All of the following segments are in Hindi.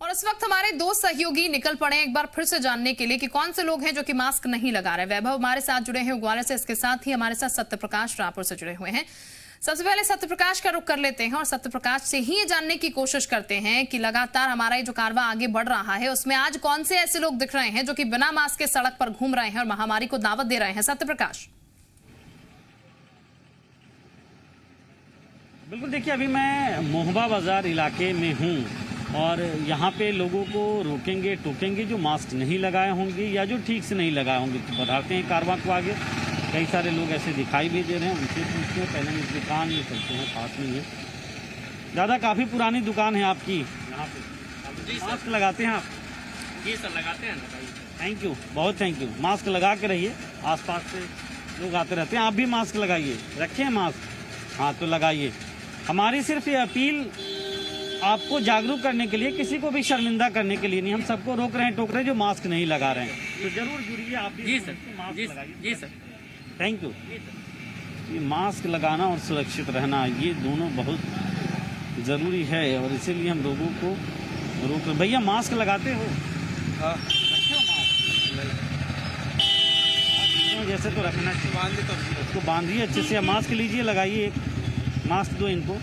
और इस वक्त हमारे दो सहयोगी निकल पड़े एक बार फिर से जानने के लिए कि कौन से लोग हैं जो कि मास्क नहीं लगा रहे। वैभव हमारे साथ जुड़े हैं ग्वालियर से, इसके साथ ही हमारे साथ सत्यप्रकाश रायपुर से जुड़े हुए हैं। सबसे पहले सत्यप्रकाश का रुख कर लेते हैं और सत्यप्रकाश से ही ये जानने की कोशिश करते हैं कि लगातार हमारा ये जो कारवा आगे बढ़ रहा है उसमें आज कौन से ऐसे लोग दिख रहे हैं जो कि बिना मास्क के सड़क पर घूम रहे हैं और महामारी को दावत दे रहे हैं। सत्यप्रकाश। बिल्कुल, देखिए अभी मैं मोहबा बाजार इलाके में हूँ और यहाँ पे लोगों को रोकेंगे टोकेंगे जो मास्क नहीं लगाए होंगे या जो ठीक से नहीं लगाए होंगे। तो बढ़ाते हैं कारवां को आगे। कई सारे लोग ऐसे दिखाई भी दे रहे हैं, उनसे पूछते हैं। पहले इस दुकान में चलते हैं, पास में है। दादा काफ़ी पुरानी दुकान है आपकी यहाँ पे। जी मास्क लगाते हैं आप? जी सर, लगाते हैं ना। थैंक यू, बहुत थैंक यू। मास्क लगा के रहिए, आसपास से लोग आते रहते हैं। आप भी मास्क लगाइए, रखें मास्क। हाँ तो लगाइए। हमारी सिर्फ ये अपील आपको जागरूक करने के लिए, किसी को भी शर्मिंदा करने के लिए नहीं। हम सबको रोक रहे हैं टोक रहे हैं जो मास्क नहीं लगा रहे हैं। तो जरूर जुड़िए आप भी। जी सर, मास्क लगाइए। जी सर, थैंक यू। ये मास्क लगाना और सुरक्षित रहना ये दोनों बहुत ज़रूरी है और इसीलिए हम लोगों को रोक रहे। भैया मास्क लगाते हो? हाँ। रखे हो मास्क? जैसे तो रखना चाहिए, उसको बांधिए अच्छे से। मास्क लीजिए, लगाइए, एक मास्क दो इनको।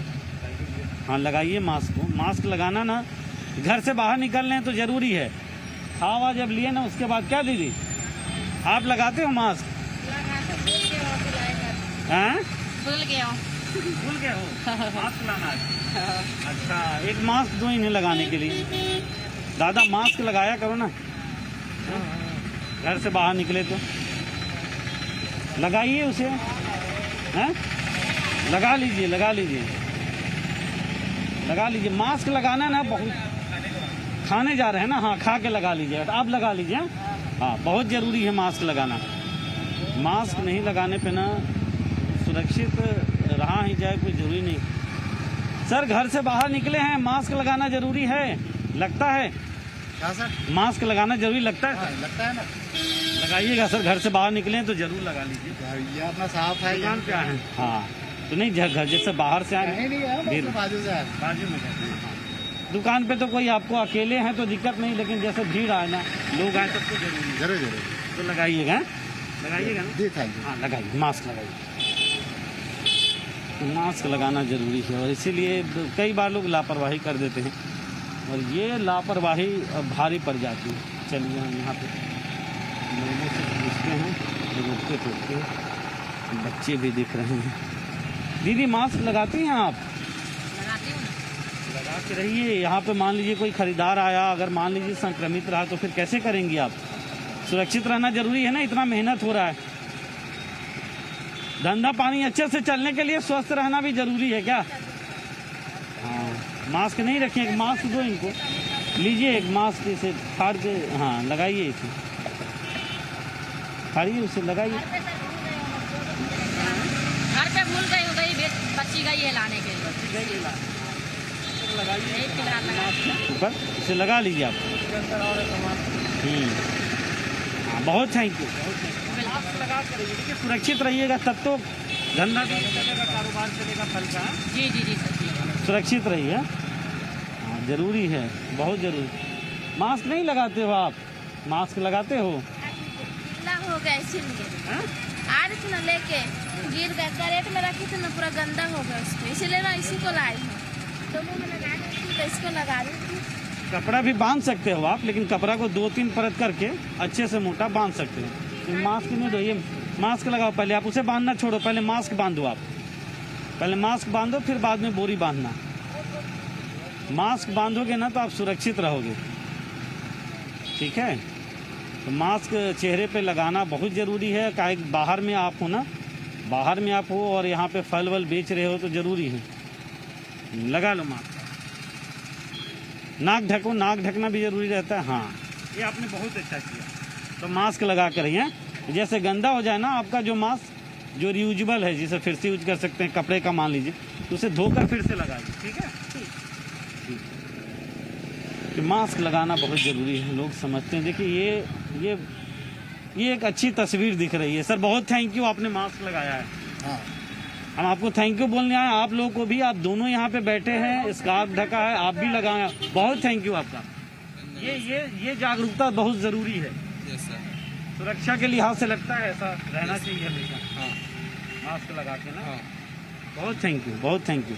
हाँ लगाइए मास्क को। मास्क लगाना ना, घर से बाहर निकल रहे हैं तो ज़रूरी है। हवा जब लिए ना उसके बाद क्या दीदी आप लगाते हो मास्क? हैं? भूल गया हो मास्क लाना है? अच्छा, एक मास्क दो इन्हें लगाने के लिए। दादा मास्क लगाया करो ना, घर से बाहर निकले तो लगाइए उसे। हैं? लगा लीजिए, लगा लीजिए, लगा लीजिए। मास्क लगाना ना, बहुत खाने जा रहे हैं ना, हाँ खा के लगा लीजिए। आप लगा लीजिए। हाँ बहुत ज़रूरी है मास्क लगाना। मास्क नहीं लगाने पे ना सुरक्षित रहा ही जाए कोई ज़रूरी नहीं। सर घर से बाहर निकले हैं, मास्क लगाना ज़रूरी है लगता है? क्या सर? मास्क लगाना ज़रूरी लगता है? हाँ, लगता है ना। लगाइएगा सर, घर से बाहर निकले हैं तो ज़रूर लगा लीजिए। ये अपना साफ है। दुकान क्या है? हाँ तो नहीं, घर जैसे बाहर से आए बाजू से बाजू में दुकान पे तो कोई आपको अकेले हैं तो दिक्कत नहीं, लेकिन जैसे भीड़ आए ना, लोग आए तब तो जरूरी। जरूर तो लगाइएगा, लगाइएगा ना। जी थैंक यू। हाँ लगाइए, मास्क लगाइए। मास्क लगाना ज़रूरी है और इसीलिए कई बार लोग लापरवाही कर देते हैं और ये लापरवाही भारी पड़ जाती है। चलिए हम यहाँ पे लोगों से पूछते हैं, रुकते टोकते हैं। बच्चे भी दिख रहे हैं। दीदी मास्क लगाती हैं आप? लगाती हूँ। लगा के रहिए। यहाँ पे मान लीजिए कोई खरीदार आया, अगर मान लीजिए संक्रमित रहा तो फिर कैसे करेंगी आप? सुरक्षित रहना जरूरी है ना, इतना मेहनत हो रहा है। धंधा पानी अच्छे से चलने के लिए स्वस्थ रहना भी जरूरी है क्या? हाँ मास्क नहीं रखें, एक मास्क दो इनको। लीजिए एक मास्क इसे फाड़ के, हाँ लगाइए इसे, फाड़िए उसे, लगाइए। घर पे भूल गई हो, गई बच्ची गई है लाने के लिए। लगाइए ऊपर, इसे लगा लीजिए आप। हाँ बहुत थैंक यू। मास्क लगा कर देखिए, सुरक्षित रहिएगा तब तो धंधा भी चलेगा, कारोबार चलेगा फल का। जी जी जी सर, सुरक्षित रहिए। हाँ जरूरी है, बहुत जरूरी। मास्क नहीं लगाते हो आप? मास्क लगाते हो? हो गया इसीलिए आज थी ना, लेके गिर गया, करेट में रखी थी ना, पूरा गंदा हो गया उसको, इसीलिए ना इसी को लाई हूँ। तो मुँह में लगा रही थी तो इसको लगा रही थी। कपड़ा भी बांध सकते हो आप, लेकिन कपड़ा को 2-3 परत करके अच्छे से मोटा बांध सकते हैं। तो मास्क नहीं दो, ये मास्क लगाओ पहले। आप उसे बांधना छोड़ो, पहले मास्क बांधो। आप पहले मास्क बांधो, फिर बाद में बोरी बांधना। मास्क बांधोगे ना तो आप सुरक्षित रहोगे, ठीक है? तो मास्क चेहरे पे लगाना बहुत ज़रूरी है। काहे बाहर में आप हो ना, बाहर में आप हो और यहाँ पे फल वल बेच रहे हो तो ज़रूरी है, लगा लो मास्क। नाक ढको, नाक ढकना भी ज़रूरी रहता है। हाँ ये आपने बहुत अच्छा किया। तो मास्क लगा कर रहिए। जैसे गंदा हो जाए ना आपका जो मास्क, जो रियूजेबल है, जिसे फिर से यूज कर सकते हैं, कपड़े का मान लीजिए, तो उसे धोकर फिर से लगाइए, ठीक है? तो मास्क लगाना बहुत ज़रूरी है, लोग समझते हैं। देखिए ये एक अच्छी तस्वीर दिख रही है। सर बहुत थैंक यू, आपने मास्क लगाया है। हाँ हम आपको थैंक यू बोलने आए, आप लोगों को भी। आप दोनों यहाँ पे बैठे हैं, स्कार्फ ढका है, आप भी लगाए। बहुत थैंक यू आपका। ये जागरूकता बहुत जरूरी है। Yes sir. सुरक्षा के लिहाज से लगता है ऐसा रहना चाहिए हमेशा। हाँ, मास्क लगा के ना। बहुत थैंक यू, बहुत थैंक यू।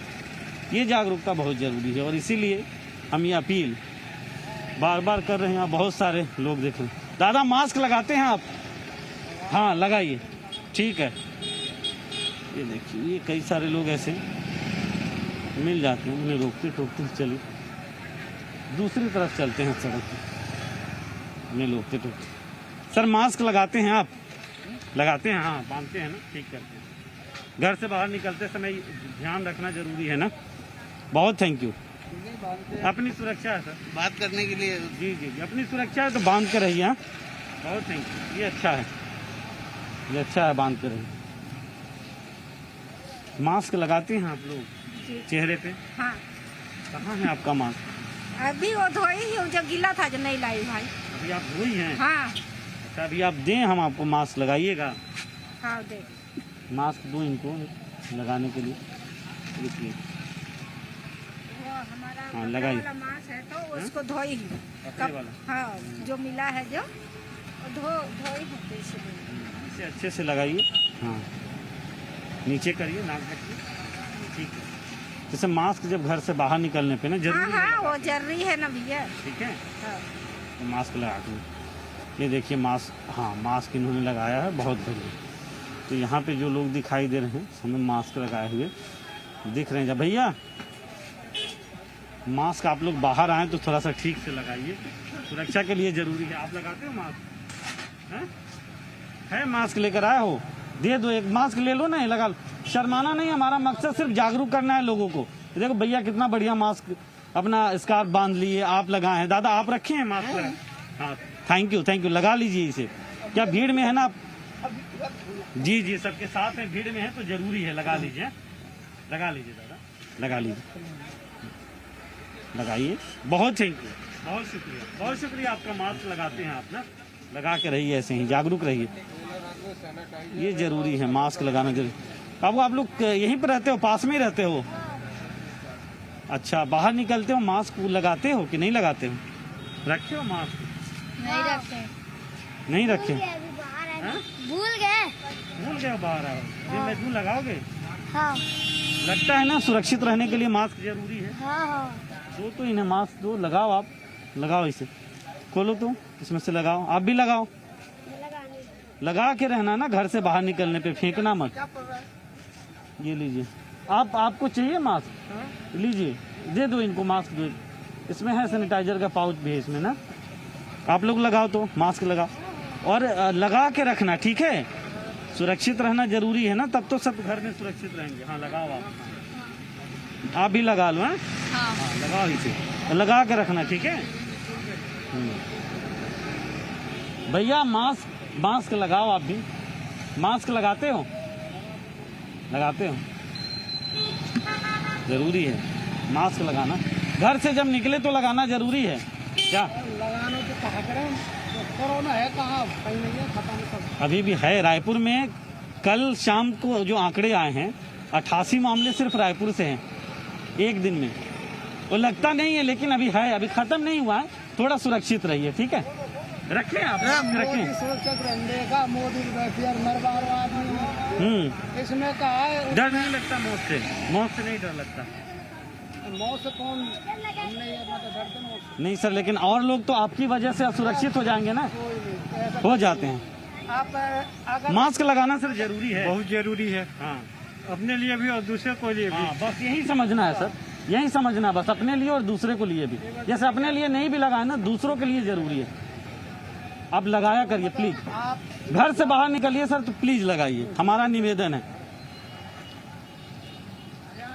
ये जागरूकता बहुत जरूरी है और इसीलिए हम ये अपील बार बार कर रहे हैं। बहुत सारे लोग देखें। दादा मास्क लगाते हैं आप? हाँ लगाइए, ठीक है। ये देखिए, ये कई सारे लोग ऐसे मिल जाते हैं, उन्हें रोकते टोकते चलिए, दूसरी तरफ चलते हैं सड़क पे, उन्हें रोकते टोकते। सर मास्क लगाते हैं आप? लगाते हैं, हाँ बांधते हैं ना, ठीक करते हैं। घर से बाहर निकलते समय ध्यान रखना जरूरी है ना। बहुत थैंक यू। अपनी सुरक्षा है सर, बात करने के लिए। जी जी जी, अपनी सुरक्षा है तो बांध के रहिए। हाँ बहुत थैंक यू, ये अच्छा है, ये अच्छा है, बांध के रहिए। मास्क लगाते हैं आप लोग चेहरे पे? हाँ। कहाँ है आपका मास्क? अभी वो धोई ही हूँ, जो गीला था जो नहीं लाई भाई। अभी आप धोई हैं? हाँ। अच्छा, अभी आप दें हम आपको मास्क लगाइएगा। हाँ दे। मास्क दो इनको लगाने के लिए। देखिए वो हमारा हाँ, कपड़ा लगाइए। वाला मांस है तो उसको धोई ही। कपड़े वाला? हाँ, जो मिला है जो धोई हूँ तो इसलिए। इसे अच्छे से लगाइए। हाँ, नीचे करिए, नाक ढकिए, ठीक है। जैसे मास्क जब घर से बाहर निकलने पे ना हाँ जरूरी हाँ, है, वो जरूरी है ना भैया। ठीक है। हाँ। तो मास्क लगा के ये देखिए मास्क, हाँ मास्क इन्होंने लगाया है, बहुत बढ़िया। तो यहाँ पे जो लोग दिखाई दे रहे हैं हमें मास्क लगाए हुए दिख रहे हैं। जब भैया मास्क आप लोग बाहर आए तो थोड़ा सा ठीक से लगाइए, सुरक्षा के लिए जरूरी है। आप लगाते हो मास्क? है मास्क लेकर आए हो? दे दो, एक मास्क ले लो ना, ये लगा लो। शर्माना नहीं, हमारा मकसद सिर्फ जागरूक करना है लोगों को। देखो भैया कितना बढ़िया मास्क अपना स्कार्फ बांध लिए, आप लगाए हैं। दादा आप रखे हैं मास्क? हाँ थैंक यू, थैंक यू। लगा लीजिए इसे। क्या भीड़ में है ना आप? जी जी, सबके साथ में भीड़ में है तो जरूरी है, लगा लीजिए, लगा लीजिए दादा, लगा लीजिए, लगाइए। बहुत थैंक यू, बहुत शुक्रिया, बहुत शुक्रिया आपका। मास्क लगाते हैं आप ना, लगा के रहिए, ऐसे ही जागरूक रहिए, ये जरूरी है, मास्क लगाना जरूरी। बाबू आप लोग यहीं पर रहते हो, पास में ही रहते हो? अच्छा, बाहर निकलते हो मास्क लगाते हो कि नहीं लगाते हो? रखे हो मास्क? नहीं रखते। नहीं रखे? भूल गए। भूल गए बाहर आओ, दिन में क्यों लगाओगे? हाँ लगता है ना सुरक्षित रहने के लिए मास्क जरूरी है। हाँ हाँ। दो तो इन्हें मास्क दो, लगाओ, आप लगाओ, इसे खोलो तो इसमें से लगाओ, आप भी लगाओ, लगा के रहना ना, घर से बाहर निकलने पे फेंकना मत। ये लीजिए, आपको चाहिए मास्क? लीजिए, दे दो इनको मास्क, दो, इसमें है सैनिटाइजर का पाउच भी है इसमें ना। आप लोग लगाओ तो, मास्क लगाओ और लगा के रखना, ठीक है? सुरक्षित रहना जरूरी है ना, तब तो सब घर में सुरक्षित रहेंगे। हाँ लगाओ, आप भी लगा लो। हाँ हाँ, लगाओ इसे, लगा के रखना, ठीक है? भैया मास्क लगाओ, आप भी मास्क लगाते हो? लगाते हो, जरूरी है मास्क लगाना। घर से जब निकले तो लगाना जरूरी है। क्या लगाना तो कहा करें, कोरोना है कहाँ, कहीं नहीं है, खत्म सब। अभी भी है रायपुर में। कल शाम को जो आंकड़े आए हैं, 88 मामले सिर्फ रायपुर से हैं एक दिन में। वो लगता नहीं है लेकिन अभी है, अभी खत्म नहीं हुआ है। थोड़ा सुरक्षित रहिए, ठीक है? रखें आप, रखें। सुरक्षित रहने का मोदी मरवार आदमी इसमें कहा है। डर नहीं लगता मौत से? मौत से नहीं डर लगता? मौत से कौन डरते मौत? नहीं सर, लेकिन और लोग तो आपकी वजह से असुरक्षित हो जाएंगे ना, हो जाते हैं। आप अगर मास्क लगाना सर जरूरी है, बहुत जरूरी है। हाँ अपने लिए भी और दूसरे को लिए भी। हाँ, बस यही समझना है सर, यही समझना है बस, अपने लिए और दूसरे को लिए भी। जैसे अपने लिए नहीं भी लगाए ना, दूसरों के लिए जरूरी है। आप लगाया करिए प्लीज, घर से बाहर निकलिए सर तो प्लीज लगाइए, हमारा निवेदन है।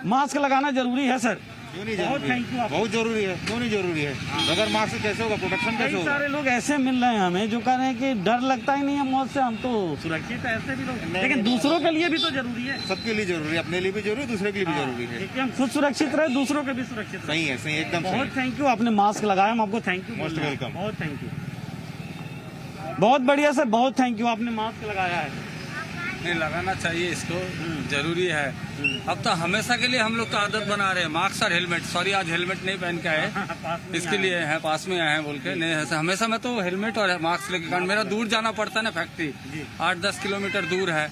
मास्क लगाना जरूरी है सर। क्यों नहीं बहुत जरूरी थैंक यू है? आपको। बहुत जरूरी है, क्यों नहीं जरूरी है? बगैर मास्क से कैसे होगा? प्रोटेक्शन कैसे कई होगा? सारे लोग ऐसे मिल रहे हैं हमें जो कह रहे हैं कि डर लगता ही नहीं है मौत से, हम तो सुरक्षित है। ऐसे भी लोग, लेकिन दूसरों के लिए भी तो जरूरी है। सबके लिए जरूरी है, अपने लिए भी जरूरी है, दूसरे के लिए भी जरूरी है। क्योंकि हम खुद सुरक्षित रहे, दूसरों के भी सुरक्षित रहे। सही है, सही, एकदम सही। बहुत थैंक यू, आपने मास्क लगाया, हम आपको थैंक यू। Most welcome. बहुत थैंक यू, बहुत बढ़िया सर, बहुत थैंक यू, आपने मास्क लगाया है। नहीं लगाना चाहिए इसको, जरूरी है। अब तो हमेशा के लिए हम लोग तो आदत बना रहे हैं मास्क और हेलमेट। सॉरी आज हेलमेट नहीं पहन के आए, इसके लिए है पास में आए हैं बोल के। नहीं ऐसे हमेशा मैं तो हेलमेट और मास्क लेके, कारण मेरा दूर जाना पड़ता है ना, फैक्ट्री 8-10 किलोमीटर दूर है,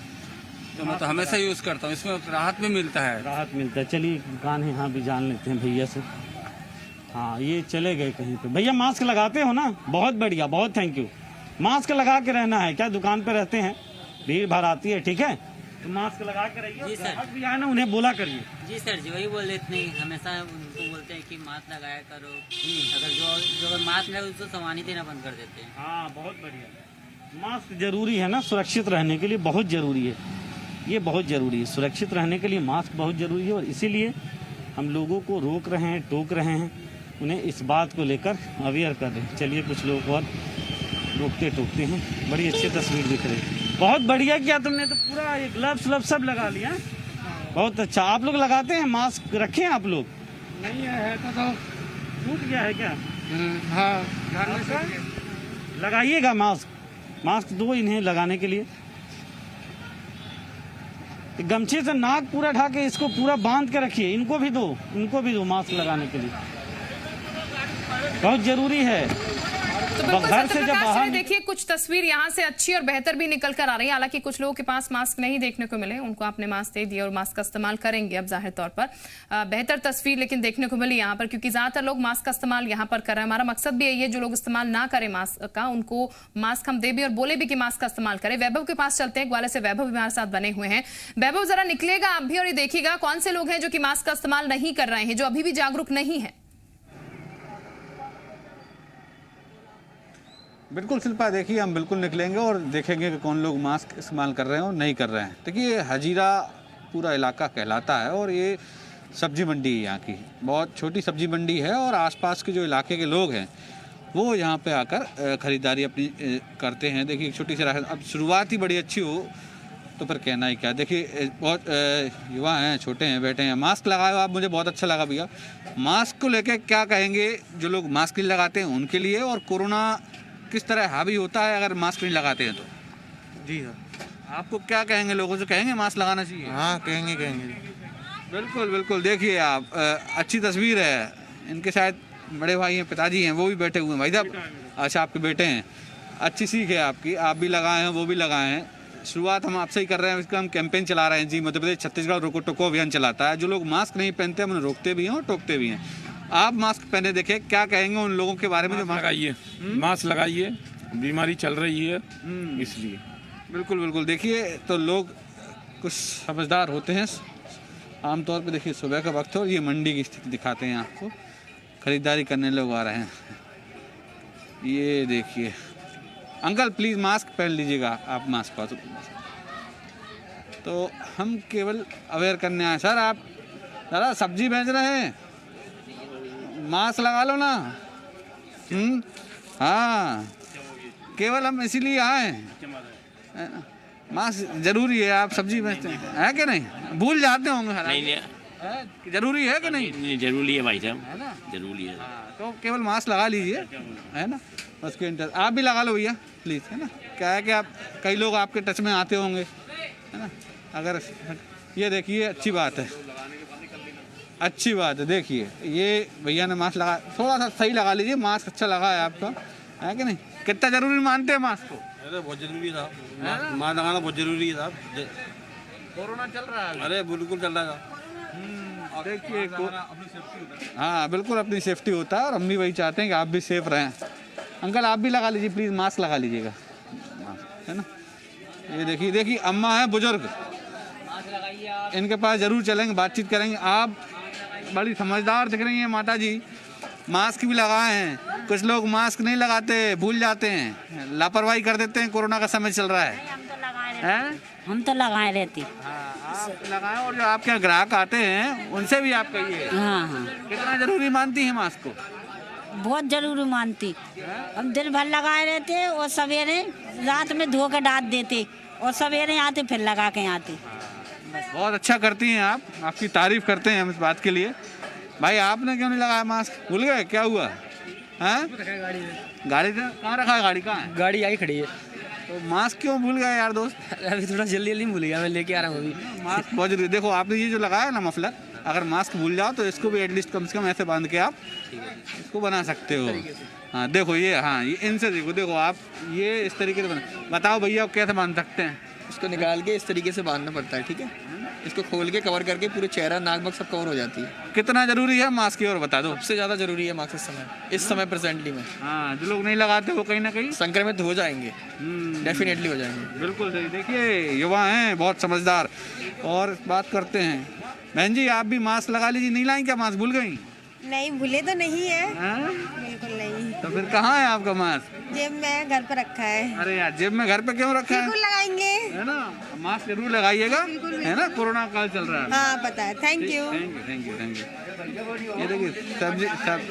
तो मैं तो हमेशा यूज करता हूँ। इसमें राहत भी मिलता है। राहत मिलता है। चलिए दुकान है यहाँ भी जान लेते हैं भैया से। हाँ ये चले गए कहीं पे। भैया मास्क लगाते हो ना? बहुत बढ़िया, बहुत थैंक यू। मास्क लगा के रहना है, क्या दुकान पे रहते हैं, भीड़ भाड़ आती है, ठीक है तो मास्क लगा के रहिए। जी सर। भी आए ना उन्हें बोला करिए। जी सर जी, वही बोल देते हैं, हमेशा उनको बोलते हैं कि मास्क लगाया करो। अगर जो मास्क नहीं उसको सामान ही देना बंद कर देते हैं। हाँ बहुत बढ़िया। मास्क जरूरी है ना, सुरक्षित रहने के लिए बहुत जरूरी है, ये बहुत जरूरी है। सुरक्षित रहने के लिए मास्क बहुत जरूरी है और इसीलिए हम लोगों को रोक रहे हैं, टोक रहे हैं, उन्हें इस बात को लेकर अवेयर कर रहे हैं। चलिए कुछ लोग और रोकते टोकते हैं। बड़ी अच्छी तस्वीर दिख रही है। बहुत बढ़िया किया तुमने, तो पूरा ये ग्लव्स व्लव्स सब लगा लिया। बहुत अच्छा। आप लोग लगाते हैं मास्क, रखे हैं आप लोग? नहीं है तो टूट गया है क्या? हाँ लगाइएगा मास्क, मास्क दो इन्हें लगाने के लिए। गमछे से नाक पूरा ढाके इसको पूरा बांध के रखिए। इनको भी दो, इनको भी दो मास्क लगाने के लिए, बहुत जरूरी है। तो बिल्कुल घर से जब सत्यप्रकाश बाहर जी, देखिए कुछ तस्वीर यहाँ से अच्छी और बेहतर भी निकल कर आ रही है। हालांकि कुछ लोगों के पास मास्क नहीं देखने को मिले, उनको आपने मास्क दे दिया और मास्क का इस्तेमाल करेंगे अब जाहिर तौर पर। बेहतर तस्वीर लेकिन देखने को मिली यहाँ पर, क्योंकि ज्यादातर लोग मास्क का इस्तेमाल यहाँ पर कर रहे हैं। हमारा मकसद भी यही है, जो लोग इस्तेमाल ना करें मास्क का, उनको मास्क हम दे भी और बोले भी कि मास्क का इस्तेमाल करें। वैभव के पास चलते हैं, ग्वालियर से वैभव भी हमारे साथ बने हुए हैं। वैभव जरा निकलेगा आप भी और ये देखिएगा कौन से लोग हैं जो कि मास्क का इस्तेमाल नहीं कर रहे हैं, जो अभी भी जागरूक नहीं है। बिल्कुल शिल्पा, देखिए हम बिल्कुल निकलेंगे और देखेंगे कि कौन लोग मास्क इस्तेमाल कर रहे हैं और नहीं कर रहे हैं। देखिए हजीरा पूरा इलाका कहलाता है और ये सब्जी मंडी है यहाँ की, बहुत छोटी सब्जी मंडी है और आसपास के जो इलाके के लोग हैं वो यहाँ पे आकर ख़रीदारी अपनी करते हैं। देखिए एक छोटी सी राहत, अब शुरुआत ही बड़ी अच्छी हो तो फिर कहना ही क्या। देखिए बहुत युवा हैं, छोटे हैं, बैठे हैं, मास्क लगाए हो आप, मुझे बहुत अच्छा लगा भैया। मास्क को लेकर क्या कहेंगे जो लोग मास्क नहीं लगाते हैं उनके लिए, और कोरोना किस तरह हावी होता है अगर मास्क नहीं लगाते हैं तो? जी हाँ। आपको क्या कहेंगे, लोगों से कहेंगे मास्क लगाना चाहिए? हाँ कहेंगे। बिल्कुल बिल्कुल। देखिए आप अच्छी तस्वीर है, इनके शायद बड़े भाई हैं, पिताजी हैं, वो भी बैठे हुए हैं। भाई साहब अच्छा आपके बेटे हैं, अच्छी सीख है आपकी, आप भी लगाए हैं वो भी लगाए हैं। शुरुआत हम आपसे ही कर रहे हैं, इसका हम कैंपेन चला रहे हैं जी। मध्य प्रदेश छत्तीसगढ़ रोको टोको अभियान चलाता है। जो लोग मास्क नहीं पहनते हम उन्हें रोकते भी हैं और टोकते भी हैं। आप मास्क पहने देखें, क्या कहेंगे उन लोगों के बारे में जो लगाइए, मास्क लगाइए, बीमारी चल रही है इसलिए। बिल्कुल बिल्कुल। देखिए तो लोग कुछ समझदार होते हैं आमतौर पे। देखिए सुबह का वक्त है और ये मंडी की स्थिति दिखाते हैं आपको, खरीदारी करने लोग आ रहे हैं। ये देखिए अंकल प्लीज़ मास्क पहन लीजिएगा आप, मास्क पास। तो हम केवल अवेयर करने आए। सर आप दादा सब्जी बेच रहे हैं, मास्क लगा लो ना। हाँ केवल हम इसीलिए आए, मास्क जरूरी है। आप सब्जी बेचते हैं है कि नहीं? भूल जाते होंगे। नहीं जरूरी है कि नहीं? जरूरी है भाई साहब, है ना, जरूरी है। तो केवल मास्क लगा लीजिए, है ना, उसके आप भी लगा लो भैया प्लीज़, है ना। क्या है कि आप कई लोग आपके टच में आते होंगे, है ना। अगर ये देखिए अच्छी बात है, अच्छी बात है। देखिए ये भैया ने मास्क लगा, थोड़ा सा सही लगा लीजिए, मास्क अच्छा लगा है आपका, है कि नहीं? कितना जरूरी मानते हैं मास्क को? अरे बहुत जरूरी था, मास्क लगाना बहुत जरूरी है साहब। कोरोना चल रहा है। अरे बिल्कुल चल रहा था। देखिए हाँ बिल्कुल अपनी सेफ्टी होता है और हम भी वही चाहते हैं कि आप भी सेफ रहें। अंकल आप भी लगा लीजिए प्लीज़, मास्क लगा लीजिएगा, है ना। ये देखिए अम्मा है बुजुर्ग, इनके पास जरूर चलेंगे, बातचीत करेंगे। आप बड़ी समझदार दिख रही हैं माता जी, मास्क भी लगाए हैं। कुछ लोग मास्क नहीं लगाते, भूल जाते हैं, लापरवाही कर देते हैं। कोरोना का समय चल रहा है, हम तो लगाए रहती। आप लगाएं और जो आपके यहाँ ग्राहक आते हैं उनसे भी आप कहिए। हाँ। कितना जरूरी मानती हैं मास्क को? बहुत जरूरी मानती। हम दिन भर लगाए रहते और सवेरे रात में धो के डाल देते और सवेरे आते फिर लगा के आते। बहुत अच्छा करती हैं आप, आपकी तारीफ करते हैं हम इस बात के लिए। भाई आपने क्यों नहीं लगाया मास्क? भूल गए क्या हुआ? हैं? गाड़ी कहाँ रखा है? गाड़ी कहाँ है? गाड़ी आई खड़ी है। तो मास्क क्यों भूल गए यार दोस्त? अभी थोड़ा जल्दी जल्दी भूल गया, मैं लेके आ रहा हूँ अभी। मास्क बहुत जरूरी। देखो आपने ये जो लगाया ना मफलर, अगर मास्क भूल जाओ तो इसको भी एटलीस्ट कम से कम ऐसे बांध के आप इसको बना सकते हो। हाँ देखो ये, हाँ ये इनसे देखो आप ये इस तरीके से बना। बताओ भैया आप कैसे बांध सकते हैं? इसको निकाल के इस तरीके से बांधना पड़ता है, ठीक है। इसको खोल के कवर करके पूरे चेहरा नाक बक सब कवर हो जाती है। कितना जरूरी है मास्क की और बता दो? सबसे ज़्यादा जरूरी है मास्क इस समय प्रेजेंटली में। हाँ, जो लोग नहीं लगाते वो कहीं ना कहीं संक्रमित हो जाएंगे, डेफिनेटली हो जाएंगे। बिल्कुल सही। देखिए युवा हैं बहुत समझदार। और बात करते हैं, बहन जी आप भी मास्क लगा लीजिए। नहीं लाई क्या मास्क? भूल गई? नहीं भूले तो नहीं है, हाँ? बिल्कुल नहीं। तो फिर कहाँ है आपका मास्क? जेब में घर पर रखा है। अरे यार जेब में घर पे क्यों रखा है? बिल्कुल लगाएंगे, है ना। मास्क जरूर लगाइएगा, है ना, कोरोना काल चल रहा है। हाँ पता है। Thank you. Thank you. ये देखिए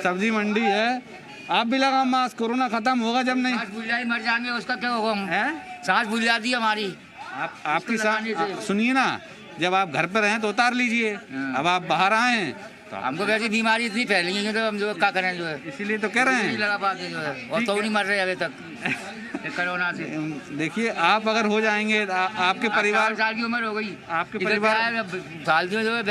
सब्जी मंडी है। आप भी लगाओ मास्क, कोरोना खत्म होगा जब नहीं। भूल जाए मर जाएंगे, उसका क्या होगा? है सांस भूल जाती है हमारी। आपकी सांस सुनिए ना, जब आप घर पर रहें तो उतार लीजिए। अब आप बाहर आए हैं तो हमको वैसी बीमारी इतनी फैली है तो हम जो क्या करें, जो है इसीलिए तो कह रहे हैं नहीं लगा पाते जो है, और तो नहीं मर रहे अभी तक कोरोना से। देखिए आप अगर हो जाएंगे आपके परिवार, साल की उम्र हो गई, आपके परिवार साल की जो है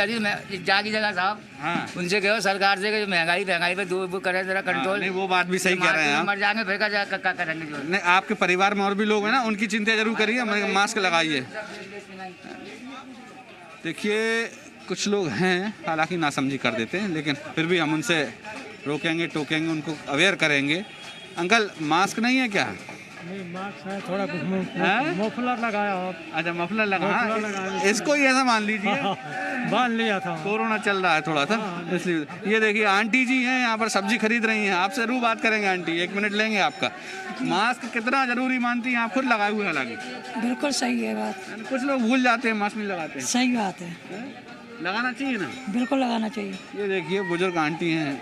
जागी जगह साहब, हाँ उनसे कहो सरकार से कि महंगाई पे दो करे जरा कंट्रोल। नहीं वो बात भी सही कह रहे हैं। मर जाएंगे फिर क्या करेंगे जो? नहीं आपके परिवार में और भी लोग हैं ना, उनकी चिंता जरूर करिए, मास्क लगाइए। देखिए कुछ लोग हैं हालांकि नासमझी कर देते हैं, लेकिन फिर भी हम उनसे रोकेंगे टोकेंगे, उनको अवेयर करेंगे। अंकल मास्क नहीं है क्या? नहीं मास्क है, थोड़ा कुछ मफलर लगाया हो। अच्छा मफलर लगा, इसको ही ऐसा मान लीजिए बांध लिया था। कोरोना चल रहा है थोड़ा सा इसलिए। ये देखिए आंटी जी हैं यहाँ पर सब्जी खरीद रही हैं, आपसे जरूर बात करेंगे। आंटी 1 मिनट लेंगे आपका। मास्क कितना जरूरी मानती हैं आप? खुद लगाए हुए हालांकि। बिल्कुल सही है बात। कुछ लोग भूल जाते हैं, मास्क नहीं लगाते हैं। सही बात है, लगाना चाहिए ना। बिल्कुल लगाना चाहिए। ये देखिए बुजुर्ग आंटी हैं।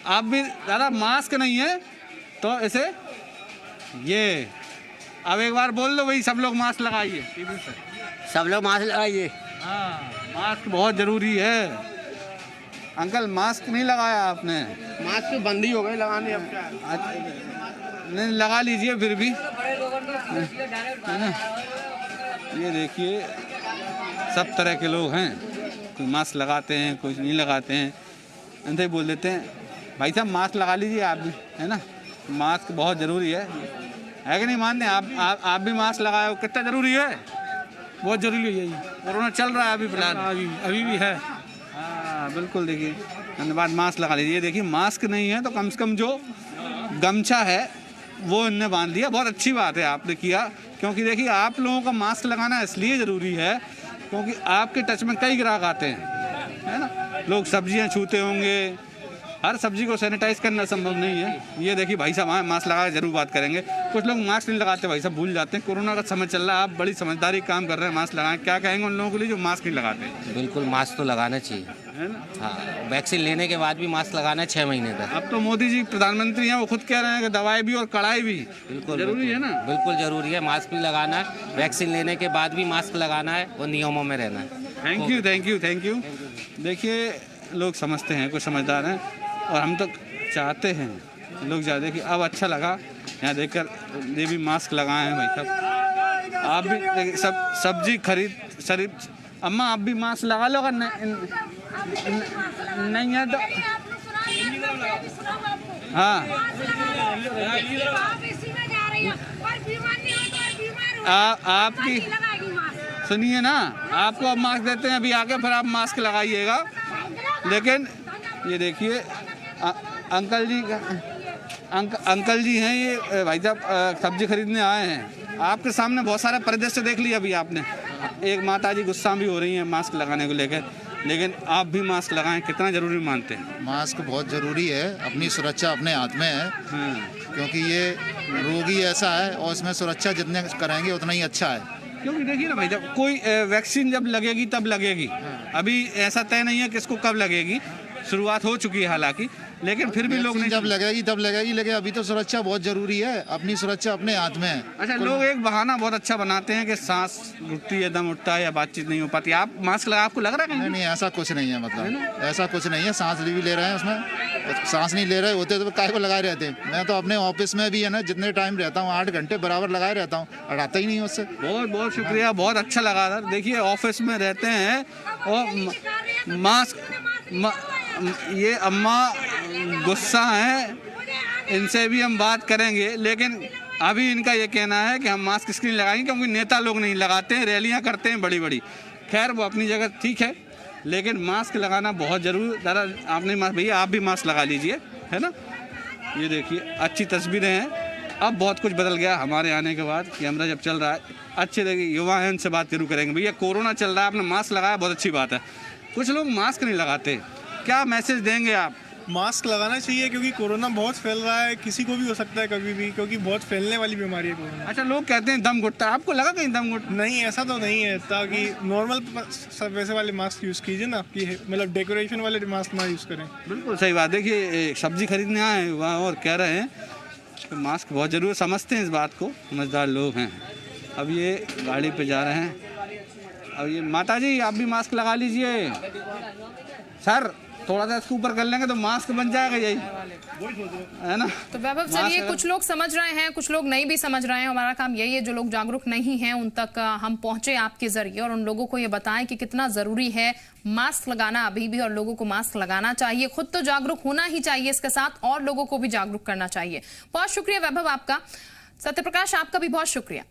आप भी दादा मास्क नहीं है तो ऐसे ये अब एक बार बोल दो भाई, सब लोग मास्क लगाइए। सब लोग मास्क लगाइए। हाँ मास्क बहुत जरूरी है। अंकल मास्क नहीं लगाया आपने? मास्क बंद ही हो गए लगाने, अब क्या नहीं लगा लीजिए फिर भी, है ना। ये देखिए सब तरह के लोग हैं, कोई मास्क लगाते हैं कोई नहीं लगाते हैं, ऐसे ही बोल देते हैं। भाई साहब मास्क लगा लीजिए आप भी, है ना। मास्क बहुत ज़रूरी है कि नहीं? मानते हैं आप भी मास्क लगाए हो? कितना ज़रूरी है? बहुत जरूरी है। यही कोरोना चल रहा है अभी फिलहाल, अभी भी है। हाँ बिल्कुल। देखिए धन्यवाद, मास्क लगा लीजिए। देखिए मास्क नहीं है तो कम से कम जो गमछा है वो इनने बांध दिया, बहुत अच्छी बात है आपने किया। क्योंकि देखिए आप लोगों का मास्क लगाना इसलिए ज़रूरी है क्योंकि आपके टच में कई ग्राहक आते हैं, है ना। लोग सब्जियां छूते होंगे, हर सब्जी को सैनिटाइज करना संभव नहीं है। ये देखिए भाई साहब मास्क लगा के जरूर बात करेंगे। कुछ लोग मास्क नहीं लगाते भाई साहब, भूल जाते हैं। कोरोना का समय चल रहा है, आप बड़ी समझदारी काम कर रहे हैं, मास्क लगाएं। क्या कहेंगे उन लोगों के लिए जो मास्क नहीं लगाते? बिल्कुल मास्क तो लगाना चाहिए, है ना। हाँ वैक्सीन लेने के बाद भी मास्क लगाना है 6 महीने तक। अब तो मोदी जी प्रधानमंत्री हैं, वो खुद कह रहे हैं कि दवाई भी और कड़ाई भी बिल्कुल जरूरी है ना। बिल्कुल जरूरी है, मास्क भी लगाना है, वैक्सीन लेने के बाद भी मास्क लगाना है और नियमों में रहना है। Thank you. देखिए लोग समझते हैं, कुछ समझदार हैं, और हम तो चाहते हैं लोग ज़्यादा कि अब अच्छा लगा यहाँ देखकर ये भी मास्क लगाए हैं भाई साहब। आप भी सब्जी खरीद अम्मा आप भी मास्क लगा लो, अगर नहीं है तो। हाँ आपकी सुनिए ना, आपको अब मास्क देते हैं अभी आके, फिर आप मास्क लगाइएगा। लेकिन ये देखिए अंकल जी हैं, ये भाई साहब सब्जी खरीदने आए हैं। आपके सामने बहुत सारा परिदृश्य देख लिया अभी आपने। एक माता जी गुस्सा भी हो रही हैं मास्क लगाने को लेकर, लेकिन आप भी मास्क लगाएं। कितना ज़रूरी मानते हैं? मास्क बहुत ज़रूरी है, अपनी सुरक्षा अपने हाथ में है। क्योंकि ये रोग ही ऐसा है और इसमें सुरक्षा जितने करेंगे उतना ही अच्छा है। क्योंकि देखिए ना भाई, जब कोई वैक्सीन जब लगेगी तब लगेगी, अभी ऐसा तय नहीं है किसको कब लगेगी। शुरुआत हो चुकी है हालांकि, लेकिन फिर भी लोग नहीं जब लगेगी तब लगेगी, लेकिन अभी तो सुरक्षा बहुत जरूरी है। अपनी सुरक्षा अपने हाथ में है। अच्छा, लोग एक बहाना बहुत अच्छा बनाते हैं कि सांस घुटती है, दम उठता है या बातचीत नहीं हो पाती। आप मास्क लगा, आपको लग रहा है? नहीं, ऐसा कुछ नहीं है, मतलब ऐसा कुछ नहीं है। सांस भी ले रहे हैं उसमें, सांस नहीं ले रहे होते तो काहे को लगाए रहते हैं। मैं तो अपने ऑफिस में भी है ना, जितने टाइम रहता हूँ 8 घंटे बराबर लगाए रहता हूँ, हटाता ही नहीं उससे। बहुत बहुत शुक्रिया, बहुत अच्छा लगा सर। देखिए ऑफिस में रहते हैं और मास्क, ये अम्मा गुस्सा है, इनसे भी हम बात करेंगे, लेकिन अभी इनका ये कहना है कि हम मास्क इसलिए लगाएंगे क्योंकि नेता लोग नहीं लगाते हैं, रैलियां करते हैं बड़ी बड़ी। खैर वो अपनी जगह ठीक है, लेकिन मास्क लगाना बहुत जरूर। दादा आपने मास्क, भैया आप भी मास्क लगा लीजिए, है ना। ये देखिए अच्छी तस्वीरें हैं। अब बहुत कुछ बदल गया हमारे आने के बाद, कैमरा जब चल रहा है। अच्छे देखिए युवा हैं, उनसे बात जरूर करेंगे। भैया कोरोना चल रहा है, आपने मास्क लगाया, बहुत अच्छी बात है। कुछ लोग मास्क नहीं लगाते, क्या मैसेज देंगे आप? मास्क लगाना चाहिए क्योंकि कोरोना बहुत फैल रहा है, किसी को भी हो सकता है कभी भी, क्योंकि बहुत फैलने वाली बीमारी है कोरोना। अच्छा, लोग कहते हैं दम घुटता है, आपको लगा कहीं दम घुट? नहीं, ऐसा तो नहीं है। ताकि नॉर्मल सब वैसे वाले मास्क यूज़ कीजिए ना, कि मतलब डेकोरेशन वाले मास्क ना यूज़ करें। बिल्कुल सही बात। देखिए सब्जी खरीदने आए वहाँ और कह रहे हैं कि मास्क बहुत जरूर, समझते हैं इस बात को, समझदार लोग हैं। अब ये गाड़ी पे जा रहे हैं। अब ये माता जी आप भी मास्क लगा लीजिए। सर थोड़ा सा इसके ऊपर कर लेंगे तो मास्क बन जाएगा, यही है ना। तो वैभव चलिए, कुछ लोग समझ रहे हैं, कुछ लोग नहीं भी समझ रहे हैं। हमारा काम यही है, जो लोग जागरूक नहीं हैं उन तक हम पहुंचे आपके जरिए और उन लोगों को ये बताएं कि कितना जरूरी है मास्क लगाना अभी भी, और लोगों को मास्क लगाना चाहिए। खुद तो जागरूक होना ही चाहिए, इसके साथ और लोगों को भी जागरूक करना चाहिए। बहुत शुक्रिया वैभव आपका। सत्यप्रकाश आपका भी बहुत शुक्रिया।